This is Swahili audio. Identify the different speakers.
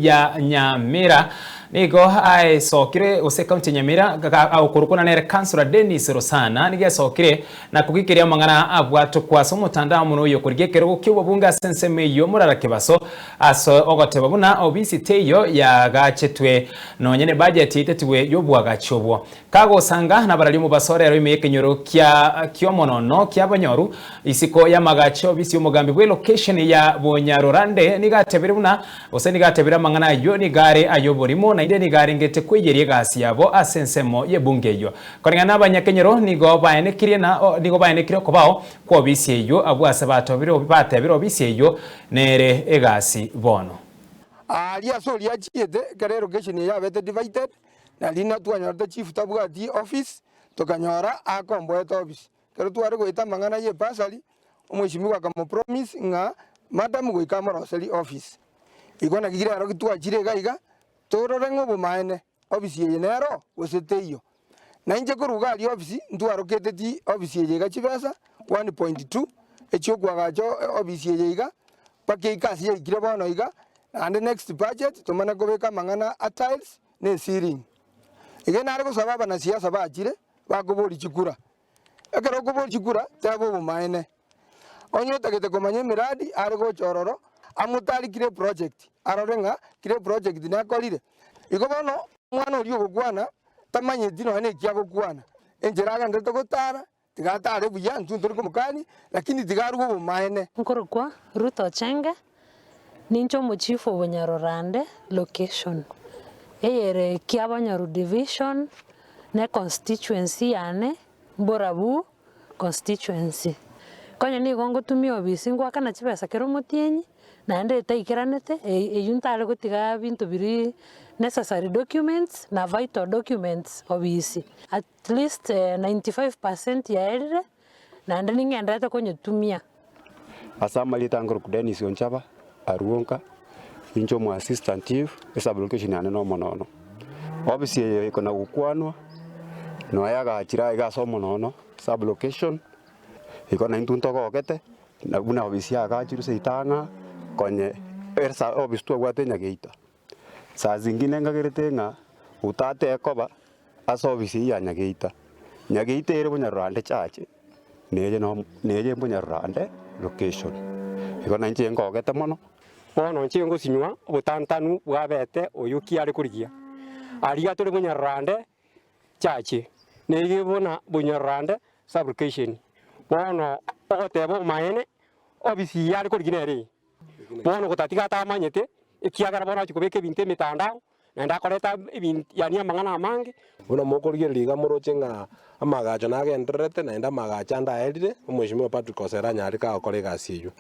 Speaker 1: ya Nyamira nigo aicokire use kaunti Nyamira aukurukuna nere Councillor Dennis Rosana nigesokire na kugikiria mangana abwatu kwaso mutandao muno yo kurigekero gukiwa bunga senseme yo murara kibaso aso ogoteba buna obisi teyo ya gachetwe no nyene budget itetwe yo bwaga chobwo kago sanga na barali mu basorero imekenyoro kya monono kya banyoru isiko ya magacho bisi umugambi bwe location ya Bonyarorande nigatebere buna ose nigatebera mangana yo nigare ayoborimo na inde nigare ngete kwegerie gasi yabo asensemo ye bungeyo koringa nabanyakenyero nigo bayenekire na nigo bayenekire kobao ko bisi yo abwase batobiro batebiro bisi yo nere egasi bono
Speaker 2: alia soli achiete kare location ya bete divided na lina twanyora chief tabwati office tokanyora akombo office kero tware goita mangana ye basali umwishimiwa kama promise nga madam goika maroseli office igona kigira ro kitwa chire gaiga torore ngobo maene office ye nero weseteyo na inje kuruga ali office ntwaro keteti office ye gachibesa 1.2 echokwa gacho office ye iga pake kasi ye kire bono iga and the next budget tumana kobeka mangana a tiles ne ceiling igena ari kusaba na siasa bachire bakobori chikura ekero kobori chikura tabo maene onye tagete komanye miradi ari go chororo amutali kire project arorenga kire project na kolire iko bono mwana uri ogwana tamanye dino ane kya gokwana enjeraga ndete gotara tigatare buya ntunturi kumukani lakini tigaru go maene
Speaker 3: nkorokwa Ruto Chenge nincho muchifu Bonyarorande location eyere kya Banyaru division ne constituency yane Mborabu constituency konya ni gongo tumio bisingwa kana chibesa kero mutienyi na ende taikiranete eyuntale gutiga bintu biri necessary documents na vital documents obisi at least 95% ya ere na ende ningendete konye tumia
Speaker 4: asama litangoro Dennis Onchaba aruonka injo mu assistant chief sub location ane no monono obisi iko na gukwanwa no yaga achira iga so monono sub location iko na intunto gokete na buna obisi aga chiru seitanga konye ersa obisi tu gwatenya geita saa zingine ngagerete nga utate ekoba aso obisi ya nyageita nyageita ere Bonyarorande chache neje Bonyarorande location iko na inche ngogete mono bono nche ngosinywa obutantanu bwabete oyuki ari kurigia ariga tore Bonyarorande chache nege bona Bonyarorande fabrication bono ogotebo maene obisi yari kuriginere bono gotatiga tamanyete ikiagara bono chikobeke binte mitandao na ndakoreta yani amangana amange
Speaker 5: bono mokorigereriga morochenga amagacho nagenderete na nda magacha ndaerire umweshimiwa Patrick Osera nyari ka okore gasi iyo